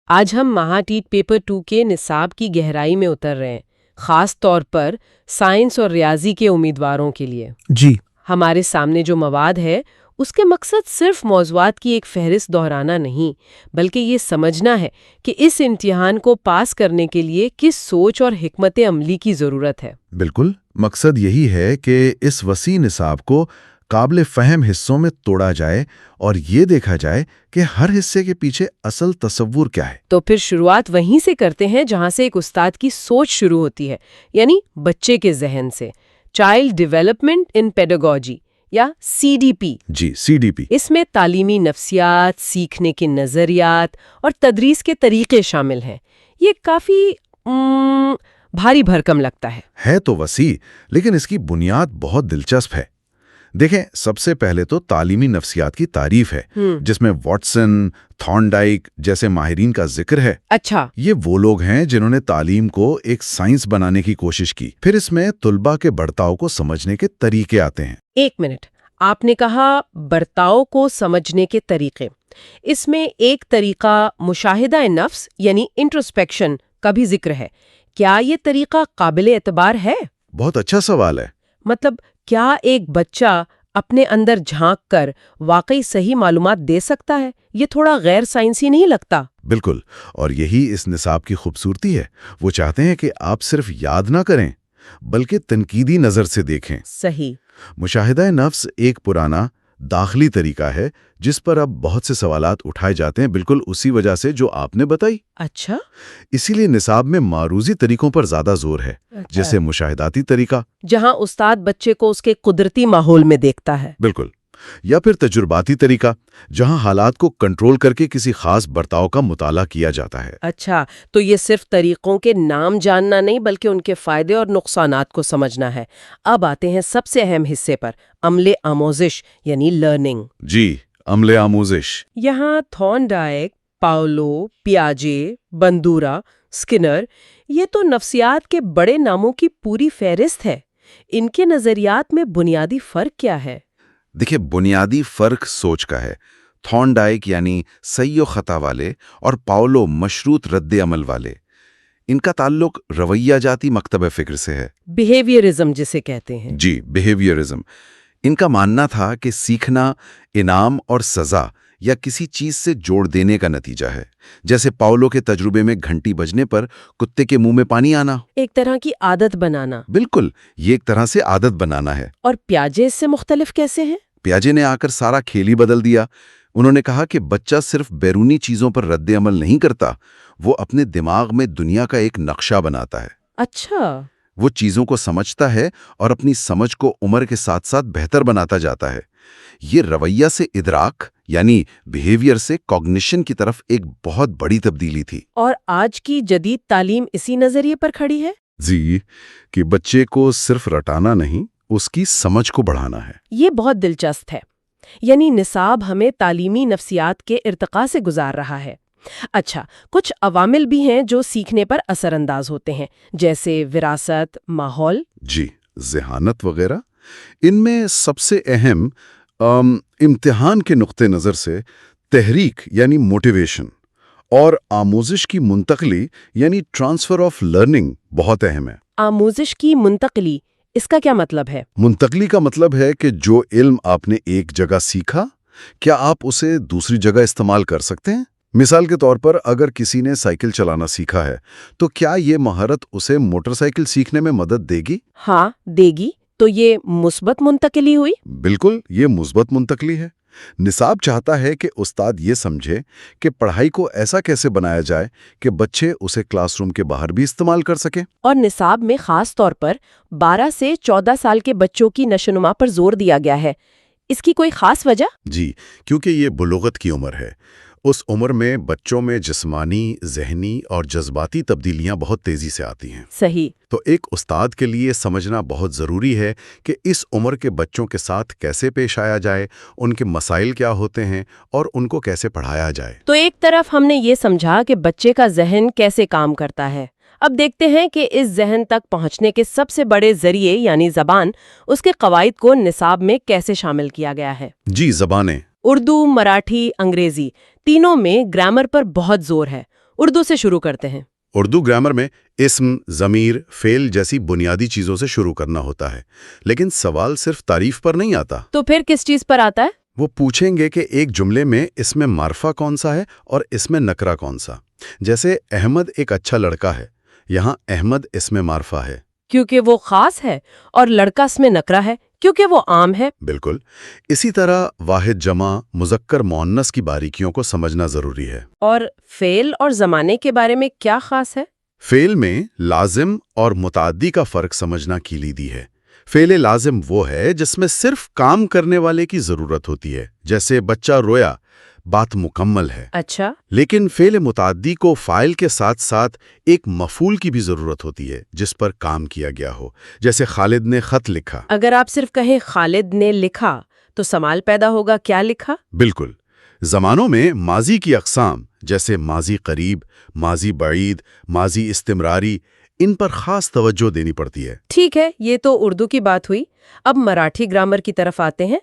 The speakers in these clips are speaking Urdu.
آج ہم مہاٹیٹ پیپر 2 کے نصاب کی گہرائی میں اتر رہے ہیں، خاص طور پر سائنس اور ریاضی کے امیدواروں کے لیے۔ جی ہمارے سامنے جو مواد ہے اس کے مقصد صرف موضوعات کی ایک فہرست دہرانا نہیں، بلکہ یہ سمجھنا ہے کہ اس امتحان کو پاس کرنے کے لیے کس سوچ اور حکمت عملی کی ضرورت ہے۔ بالکل، مقصد یہی ہے کہ اس وسیع نصاب کو قابل فہم حصوں میں توڑا جائے اور یہ دیکھا جائے کہ ہر حصے کے پیچھے اصل تصور کیا ہے۔ تو پھر شروعات وہیں سے کرتے ہیں جہاں سے ایک استاد کی سوچ شروع ہوتی ہے، یعنی بچے کے ذہن سے۔ چائلڈ ڈیولپمنٹ ان پیڈاگوجی یا CDP۔ جی CDP۔ اس میں تعلیمی نفسیات، سیکھنے کے نظریات اور تدریس کے طریقے شامل ہیں۔ یہ کافی بھاری بھرکم لگتا ہے تو وسیع، لیکن اس کی بنیاد بہت دلچسپ ہے۔ دیکھیں، سب سے پہلے تو تعلیمی نفسیات کی تعریف ہے، جس میں واٹسن، تھارنڈائک جیسے ماہرین کا ذکر ہے۔ اچھا، یہ وہ لوگ ہیں جنہوں نے تعلیم کو ایک سائنس بنانے کی کوشش کی۔ پھر اس میں طلباء کے برتاؤ کو سمجھنے کے طریقے آتے ہیں۔ ایک منٹ، آپ نے کہا برتاؤ کو سمجھنے کے طریقے۔ اس میں ایک طریقہ مشاہدہ نفس یعنی انٹروسپیکشن کا بھی ذکر ہے۔ کیا یہ طریقہ قابل اعتبار ہے؟ بہت اچھا سوال ہے۔ مطلب کیا ایک بچہ اپنے اندر جھانک کر واقعی صحیح معلومات دے سکتا ہے؟ یہ تھوڑا غیر سائنسی نہیں لگتا؟ بالکل، اور یہی اس نصاب کی خوبصورتی ہے۔ وہ چاہتے ہیں کہ آپ صرف یاد نہ کریں بلکہ تنقیدی نظر سے دیکھیں۔ صحیح۔ مشاہدہ نفس ایک پرانا داخلی طریقہ ہے جس پر اب بہت سے سوالات اٹھائے جاتے ہیں، بالکل اسی وجہ سے جو آپ نے بتائی۔ اچھا، اسی لیے نصاب میں معروضی طریقوں پر زیادہ زور ہے، جیسے مشاہداتی طریقہ، جہاں استاد بچے کو اس کے قدرتی ماحول میں دیکھتا ہے۔ بالکل، یا پھر تجرباتی طریقہ، جہاں حالات کو کنٹرول کر کے کسی خاص برتاؤ کا مطالعہ کیا جاتا ہے۔ اچھا، تو یہ صرف طریقوں کے نام جاننا نہیں بلکہ ان کے فائدے اور نقصانات کو سمجھنا ہے۔ اب آتے ہیں سب سے اہم حصے پر، عملے آموزش یعنی لرننگ۔ جی، عملے آموزش۔ یہاں تھارنڈائک، پاولو، پیاجے، بندورا، اسکنر، یہ تو نفسیات کے بڑے ناموں کی پوری فہرست ہے۔ ان کے نظریات میں بنیادی فرق کیا ہے؟ دیکھیں، بنیادی فرق سوچ کا ہے۔ تھارنڈائک یعنی صحیح و خطا والے اور پاولو مشروط رد عمل والے، ان کا تعلق رویہ جاتی مکتب فکر سے ہے۔ بیہیویئرزم جسے کہتے ہیں۔ جی، بیہیویئرزم۔ ان کا ماننا تھا کہ سیکھنا انعام اور سزا یا کسی چیز سے جوڑ دینے کا نتیجہ ہے، جیسے پاولو کے تجربے میں گھنٹی بجنے پر کتے کے منہ میں پانی آنا، ایک طرح کی عادت بنانا۔ بالکل، یہ ایک طرح سے عادت بنانا ہے۔ اور پیاجے اس سے مختلف کیسے ہیں؟ پیاجے نے آ کر سارا کھیل ہی بدل دیا۔ انہوں نے کہا کہ بچہ صرف بیرونی چیزوں پر رد عمل نہیں کرتا، وہ اپنے دماغ میں دنیا کا ایک نقشہ بناتا ہے۔ اچھا، وہ چیزوں کو سمجھتا ہے اور اپنی سمجھ کو عمر کے ساتھ ساتھ بہتر بناتا جاتا ہے۔ یہ رویہ سے ادراک یعنی بیہیویئر سے کوگنیشن کی طرف ایک بہت بڑی تبدیلی تھی۔ اور آج کی جدید تعلیم اسی نظریے پر کھڑی ہے؟ جی، کہ بچے کو صرف رٹانا نہیں، اس کی سمجھ کو بڑھانا ہے۔ یہ بہت دلچسپ ہے، یعنی نصاب ہمیں تعلیمی نفسیات کے ارتقاء سے گزار رہا ہے۔ اچھا، کچھ عوامل بھی ہیں جو سیکھنے پر اثر انداز ہوتے ہیں، جیسے وراثت، ماحول۔ جی، ذہانت وغیرہ۔ ان میں سب سے اہم امتحان کے نقطہ نظر سے تحریک یعنی موٹیویشن اور آموزش کی منتقلی یعنی ٹرانسفر آف لرننگ بہت اہم ہے۔ آموزش کی منتقلی، اس کا کیا مطلب ہے؟ منتقلی کا مطلب ہے کہ جو علم آپ نے ایک جگہ سیکھا، کیا آپ اسے دوسری جگہ استعمال کر سکتے ہیں؟ مثال کے طور پر اگر کسی نے سائیکل چلانا سیکھا ہے تو کیا یہ مہارت اسے موٹر سائیکل سیکھنے میں مدد دے گی؟ ہاں، دے گی۔ تو یہ مثبت منتقلی ہوئی؟ بالکل، یہ مثبت منتقلی ہے۔ نصاب چاہتا ہے کہ استاد یہ سمجھے کہ پڑھائی کو ایسا کیسے بنایا جائے کہ بچے اسے کلاس روم کے باہر بھی استعمال کر سکیں۔ اور نصاب میں خاص طور پر 12 سے 14 سال کے بچوں کی نشوونما پر زور دیا گیا ہے۔ اس کی کوئی خاص وجہ؟ جی، کیونکہ یہ بلوغت کی عمر ہے۔ اس عمر میں بچوں میں جسمانی، ذہنی اور جذباتی تبدیلیاں بہت تیزی سے آتی ہیں۔ صحیح۔ تو ایک استاد کے لیے سمجھنا بہت ضروری ہے کہ اس عمر کے بچوں کے ساتھ کیسے پیش آیا جائے، ان کے مسائل کیا ہوتے ہیں اور ان کو کیسے پڑھایا جائے۔ تو ایک طرف ہم نے یہ سمجھا کہ بچے کا ذہن کیسے کام کرتا ہے۔ اب دیکھتے ہیں کہ اس ذہن تک پہنچنے کے سب سے بڑے ذریعے یعنی زبان، اس کے قواعد کو نصاب میں کیسے شامل کیا گیا ہے۔ جی، زبانیں۔ اردو، مراٹھی، انگریزی، تینوں میں گرامر پر بہت زور ہے۔ اردو سے شروع کرتے ہیں۔ اردو گرامر میں اسم، ضمیر، فعل جیسی بنیادی چیزوں سے شروع کرنا ہوتا ہے، لیکن سوال صرف تعریف پر نہیں آتا۔ تو پھر کس چیز پر آتا ہے؟ وہ پوچھیں گے کہ ایک جملے میں اسم معرفہ کون سا ہے اور اسم نکرہ کون سا۔ جیسے احمد ایک اچھا لڑکا ہے، یہاں احمد اسم معرفہ ہے کیونکہ وہ خاص ہے، اور لڑکا اس میں نکرہ ہے کیونکہ وہ عام ہے۔ بالکل اسی طرح واحد، جمع، مذکر، مؤنث کی باریکیوں کو سمجھنا ضروری ہے۔ اور فعل اور زمانے کے بارے میں کیا خاص ہے؟ فعل میں لازم اور متعدی کا فرق سمجھنا کلیدی ہے۔ فعل لازم وہ ہے جس میں صرف کام کرنے والے کی ضرورت ہوتی ہے، جیسے بچہ رویا، بات مکمل ہے۔ اچھا، لیکن فعل متعدی کو فاعل کے ساتھ ساتھ ایک مفعول کی بھی ضرورت ہوتی ہے جس پر کام کیا گیا ہو، جیسے خالد نے خط لکھا۔ اگر آپ صرف کہیں خالد نے لکھا تو سوال پیدا ہوگا کیا لکھا؟ بالکل زمانوں میں ماضی کی اقسام جیسے ماضی قریب، ماضی بعید، ماضی استمراری، ان پر خاص توجہ دینی پڑتی ہے۔ ٹھیک ہے، یہ تو اردو کی بات ہوئی۔ اب مراٹھی گرامر کی طرف آتے ہیں۔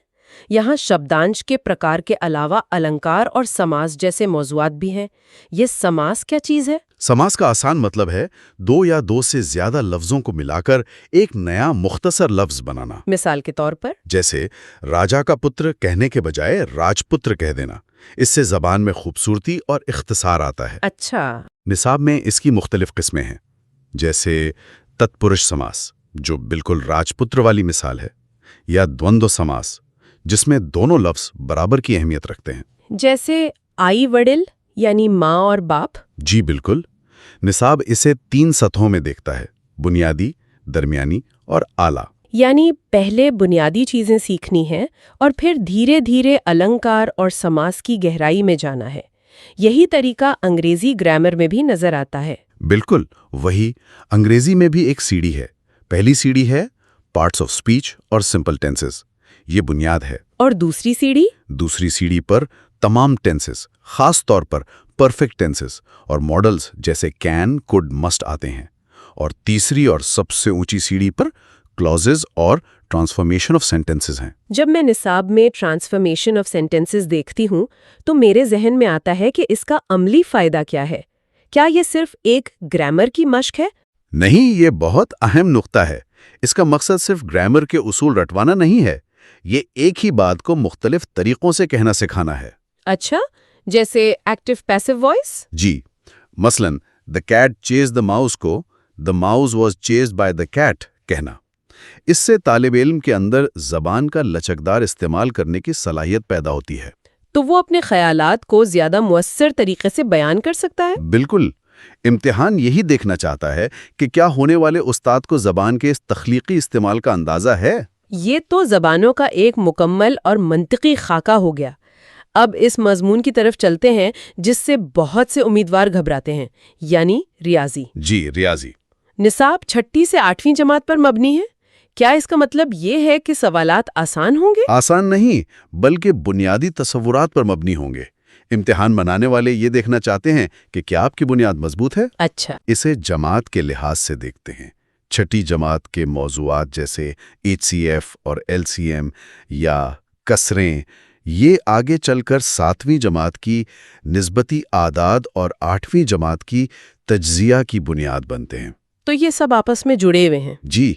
یہاں شبدانش کے پرکار کے علاوہ النکار اور سماس جیسے موضوعات بھی ہیں۔ یہ سماس کیا چیز ہے؟ سماس کا آسان مطلب ہے دو یا دو سے زیادہ لفظوں کو ملا کر ایک نیا مختصر لفظ بنانا۔ مثال کے طور پر جیسے راجا کا پتر کہنے کے بجائے راجپتر کہہ دینا، اس سے زبان میں خوبصورتی اور اختصار آتا ہے۔ اچھا، نصاب میں اس کی مختلف قسمیں ہیں، جیسے تتپرش سماس جو بالکل راجپتر والی مثال ہے، یا دوندو سماس جس میں دونوں لفظ برابر کی اہمیت رکھتے ہیں، جیسے آئی وڈل یعنی ماں اور باپ۔ جی بالکل۔ نصاب اسے 3 سطحوں میں دیکھتا ہے، بنیادی، درمیانی اور اعلیٰ۔ یعنی پہلے بنیادی چیزیں سیکھنی ہیں اور پھر دھیرے دھیرے النکار اور سماس کی گہرائی میں جانا ہے۔ یہی طریقہ انگریزی گرامر میں بھی نظر آتا ہے۔ بالکل وہی، انگریزی میں بھی ایک سیڑھی ہے۔ پہلی سیڑھی ہے پارٹس آف سپیچ اور سمپل ٹینسز، یہ بنیاد ہے۔ اور دوسری سیڑھی؟ دوسری سیڑھی پر تمام ٹینسز، خاص طور پر پرفیکٹ ٹینسز اور ماڈلز جیسے کین، کوڈ، مسٹ آتے ہیں۔ اور تیسری اور سب سے اونچی سیڑھی پر کلوزز اور ٹرانسفارمیشن آف سینٹنسز ہیں۔ جب میں نصاب میں ٹرانسفارمیشن آف سینٹنسز دیکھتی ہوں تو میرے ذہن میں آتا ہے کہ اس کا عملی فائدہ کیا ہے؟ کیا یہ صرف ایک گرامر کی مشق ہے؟ نہیں، یہ بہت اہم نقطہ ہے۔ اس کا مقصد صرف گرامر کے اصول رٹوانا نہیں ہے، یہ ایک ہی بات کو مختلف طریقوں سے کہنا سکھانا ہے۔ اچھا، جیسے ایکٹیو پیسو وائس؟ جی، مثلاً the cat chased the mouse کو the mouse was chased by the cat کہنا۔ اس سے طالب علم کے اندر زبان کا لچکدار استعمال کرنے کی صلاحیت پیدا ہوتی ہے۔ تو وہ اپنے خیالات کو زیادہ مؤثر طریقے سے بیان کر سکتا ہے۔ بالکل، امتحان یہی دیکھنا چاہتا ہے کہ کیا ہونے والے استاد کو زبان کے اس تخلیقی استعمال کا اندازہ ہے۔ یہ تو زبانوں کا ایک مکمل اور منطقی خاکہ ہو گیا۔ اب اس مضمون کی طرف چلتے ہیں جس سے بہت سے امیدوار گھبراتے ہیں، یعنی ریاضی۔ جی، ریاضی۔ نصاب 6 سے 8ویں جماعت پر مبنی ہے۔ کیا اس کا مطلب یہ ہے کہ سوالات آسان ہوں گے؟ آسان نہیں، بلکہ بنیادی تصورات پر مبنی ہوں گے۔ امتحان بنانے والے یہ دیکھنا چاہتے ہیں کہ کیا آپ کی بنیاد مضبوط ہے۔ اچھا، اسے جماعت کے لحاظ سے دیکھتے ہیں۔ 6ٹھی جماعت کے موضوعات جیسے HCF اور LCM یا کسریں، یہ آگے چل کر 7ویں جماعت کی نسبتی اعداد اور 8ویں جماعت کی تجزیہ کی بنیاد بنتے ہیں۔ تو یہ سب آپس میں جڑے ہوئے ہیں۔ جی،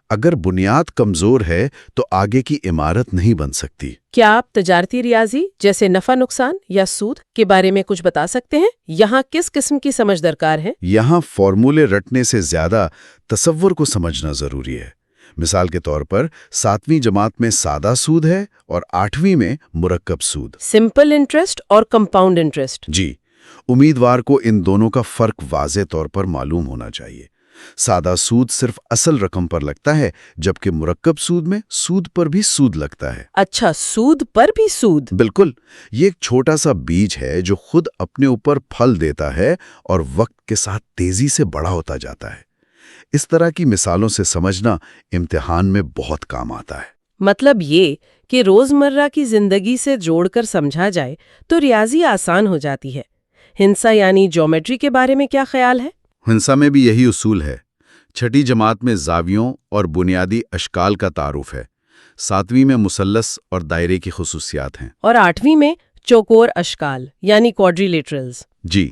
اگر بنیاد کمزور ہے تو آگے کی عمارت نہیں بن سکتی۔ کیا آپ تجارتی ریاضی جیسے نفع نقصان یا سود کے بارے میں کچھ بتا سکتے ہیں؟ یہاں کس قسم کی سمجھ درکار ہے؟ یہاں فارمولے رٹنے سے زیادہ تصور کو سمجھنا ضروری ہے۔ مثال کے طور پر 7ویں جماعت میں سادہ سود ہے اور 8ویں میں مرکب سود۔ سمپل انٹرسٹ اور کمپاؤنڈ انٹرسٹ۔ جی، امیدوار کو ان دونوں کا فرق واضح طور پر معلوم ہونا چاہیے۔ سادہ سود صرف اصل رقم پر لگتا ہے، جبکہ مرکب سود میں سود پر بھی سود لگتا ہے۔ اچھا، سود پر بھی سود؟ بالکل، یہ ایک چھوٹا سا بیج ہے جو خود اپنے اوپر پھل دیتا ہے اور وقت کے ساتھ تیزی سے بڑا ہوتا جاتا ہے۔ اس طرح کی مثالوں سے سمجھنا امتحان میں بہت کام آتا ہے۔ مطلب یہ کہ روزمرہ کی زندگی سے جوڑ کر سمجھا جائے تو ریاضی آسان ہو جاتی ہے۔ ہندسہ یعنی جیومیٹری کے بارے میں کیا خیال ہے؟ ہندسہ میں بھی یہی اصول ہے۔ 6ٹھی جماعت میں زاویوں اور بنیادی اشکال کا تعارف ہے۔ 7ویں میں مثلث اور دائرے کی خصوصیات ہیں۔ اور 8ویں میں چوکور اشکال یعنی کوادریلیٹرلز۔ جی،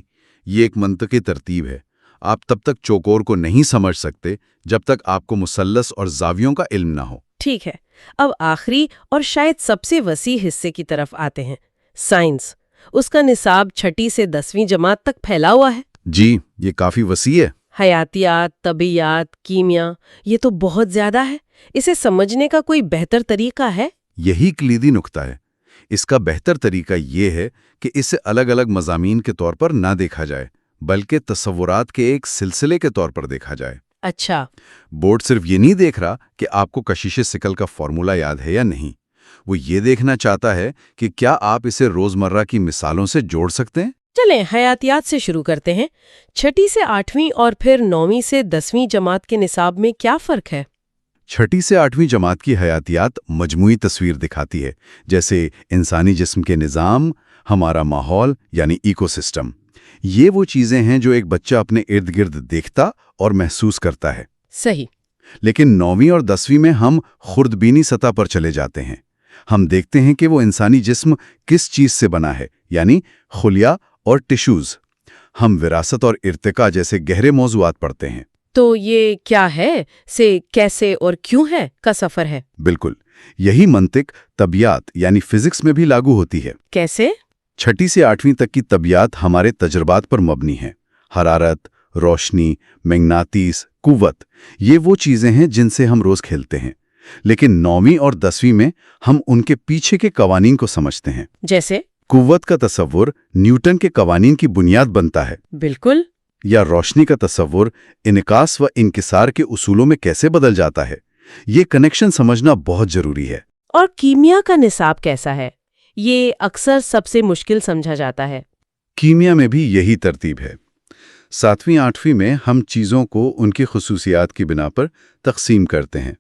یہ ایک منطقی ترتیب ہے۔ آپ تب تک چوکور کو نہیں سمجھ سکتے جب تک آپ کو مثلث اور زاویوں کا علم نہ ہو۔ ٹھیک ہے، اب آخری اور شاید سب سے وسیع حصے کی طرف آتے ہیں، سائنس۔ اس کا نصاب 6 سے 10ویں جماعت تک پھیلا ہوا ہے۔ جی، یہ کافی وسیع ہے۔ حیاتیات، طبیعیات، کیمیا، یہ تو بہت زیادہ ہے۔ اسے سمجھنے کا کوئی بہتر طریقہ ہے؟ یہی کلیدی نقطہ ہے۔ اس کا بہتر طریقہ یہ ہے کہ اسے الگ الگ مضامین کے طور پر نہ دیکھا جائے، بلکہ تصورات کے ایک سلسلے کے طور پر دیکھا جائے۔ اچھا۔ بورڈ صرف یہ نہیں دیکھ رہا کہ آپ کو کشش ثقل کا فارمولہ یاد ہے یا نہیں، وہ یہ دیکھنا چاہتا ہے کہ کیا آپ اسے روزمرہ کی مثالوں سے جوڑ سکتے ہیں۔ چلیں حیاتیات سے شروع کرتے ہیں۔ 6 سے 8ویں اور پھر 9ویں سے 10ویں جماعت کے نصاب میں کیا فرق ہے؟ 6 سے 8ویں جماعت کی حیاتیات مجموعی تصویر دکھاتی ہے، جیسے انسانی جسم کے نظام، ہمارا ماحول یعنی ایکو سسٹم۔ یہ وہ چیزیں ہیں جو ایک بچہ اپنے ارد گرد دیکھتا اور محسوس کرتا ہے۔ صحیح۔ لیکن 9ویں اور 10ویں میں ہم خوردبینی سطح پر چلے جاتے ہیں۔ ہم دیکھتے ہیں کہ وہ انسانی جسم کس چیز سے بنا ہے، یعنی خلیہ اور ٹشوز۔ ہم وراثت اور ارتقاء جیسے گہرے موضوعات پڑھتے ہیں۔ تو یہ کیا ہے سے کیسے اور کیوں ہے کا سفر ہے؟ بالکل، یہی منطق طبیعیات یعنی فزکس میں بھی لاگو ہوتی ہے۔ کیسے؟ 6 سے 8ویں تک کی طبیعیات ہمارے تجربات پر مبنی ہے۔ حرارت، روشنی، مغناطیس، قوت، یہ وہ چیزیں ہیں جن سے ہم روز کھیلتے ہیں۔ لیکن 9ویں اور 10ویں میں ہم ان کے پیچھے کے قوانین کو سمجھتے ہیں۔ جیسے؟ قوت کا تصور نیوٹن کے قوانین کی بنیاد بنتا ہے۔ بالکل۔ یا روشنی کا تصور انعکاس و انکسار کے اصولوں میں کیسے بدل جاتا ہے۔ یہ کنیکشن سمجھنا بہت ضروری ہے۔ اور کیمیا کا نصاب کیسا ہے؟ یہ اکثر سب سے مشکل سمجھا جاتا ہے۔ کیمیا میں بھی یہی ترتیب ہے۔ 7ویں 8ویں میں ہم چیزوں کو ان کی خصوصیات کی بنا پر تقسیم کرتے ہیں،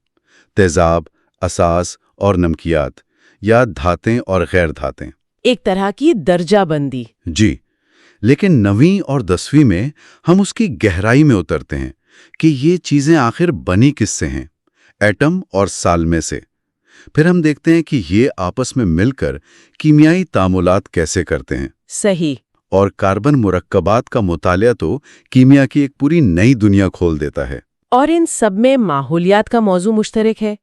تیزاب، اساس اور نمکیات، یا دھاتیں اور غیر دھاتیں۔ ایک طرح کی درجہ بندی۔ جی، لیکن 9ویں اور 10ویں میں ہم اس کی گہرائی میں اترتے ہیں کہ یہ چیزیں آخر بنی کس سے ہیں، ایٹم اور سالمے سے۔ پھر ہم دیکھتے ہیں کہ یہ آپس میں مل کر کیمیائی تعاملات کیسے کرتے ہیں۔ صحیح۔ اور کاربن مرکبات کا مطالعہ تو کیمیا کی ایک پوری نئی دنیا کھول دیتا ہے۔ اور ان سب میں ماحولیات کا موضوع مشترک ہے،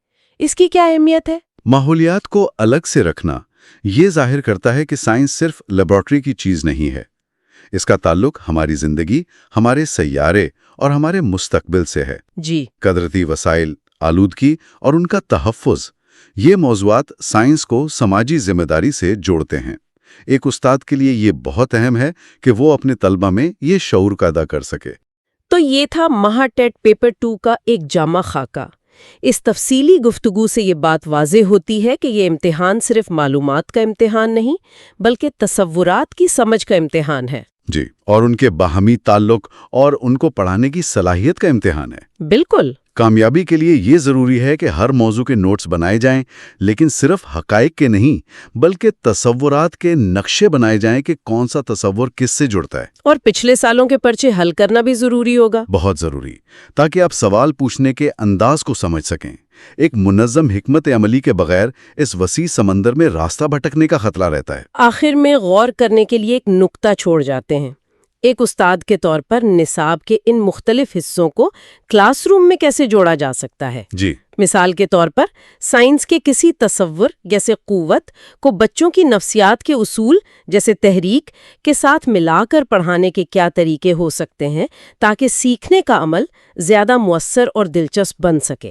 اس کی کیا اہمیت ہے؟ ماحولیات کو الگ سے رکھنا یہ ظاہر کرتا ہے کہ سائنس صرف لیبارٹری کی چیز نہیں ہے۔ اس کا تعلق ہماری زندگی، ہمارے سیارے اور ہمارے مستقبل سے ہے۔ جی۔ قدرتی وسائل، آلودگی اور ان کا تحفظ، یہ موضوعات سائنس کو سماجی ذمہ داری سے جوڑتے ہیں۔ ایک استاد کے لیے یہ بہت اہم ہے کہ وہ اپنے طلبہ میں یہ شعور پیدا کر سکے۔ تو یہ تھا مہا ٹیٹ پیپر 2 کا ایک جامع خاکہ۔ اس تفصیلی گفتگو سے یہ بات واضح ہوتی ہے کہ یہ امتحان صرف معلومات کا امتحان نہیں، بلکہ تصورات کی سمجھ کا امتحان ہے۔ جی، اور ان کے باہمی تعلق اور ان کو پڑھانے کی صلاحیت کا امتحان ہے۔ بالکل۔ کامیابی کے لیے یہ ضروری ہے کہ ہر موضوع کے نوٹس بنائے جائیں، لیکن صرف حقائق کے نہیں، بلکہ تصورات کے نقشے بنائے جائیں کہ کون سا تصور کس سے جڑتا ہے۔ اور پچھلے سالوں کے پرچے حل کرنا بھی ضروری ہوگا۔ بہت ضروری، تاکہ آپ سوال پوچھنے کے انداز کو سمجھ سکیں۔ ایک منظم حکمت عملی کے بغیر اس وسیع سمندر میں راستہ بھٹکنے کا خطرہ رہتا ہے۔ آخر میں غور کرنے کے لیے ایک نقطہ چھوڑ جاتے ہیں۔ ایک استاد کے طور پر نصاب کے ان مختلف حصوں کو کلاس روم میں کیسے جوڑا جا سکتا ہے؟ جی، مثال کے طور پر سائنس کے کسی تصور جیسے قوت کو بچوں کی نفسیات کے اصول جیسے تحریک کے ساتھ ملا کر پڑھانے کے کیا طریقے ہو سکتے ہیں تاکہ سیکھنے کا عمل زیادہ مؤثر اور دلچسپ بن سکے؟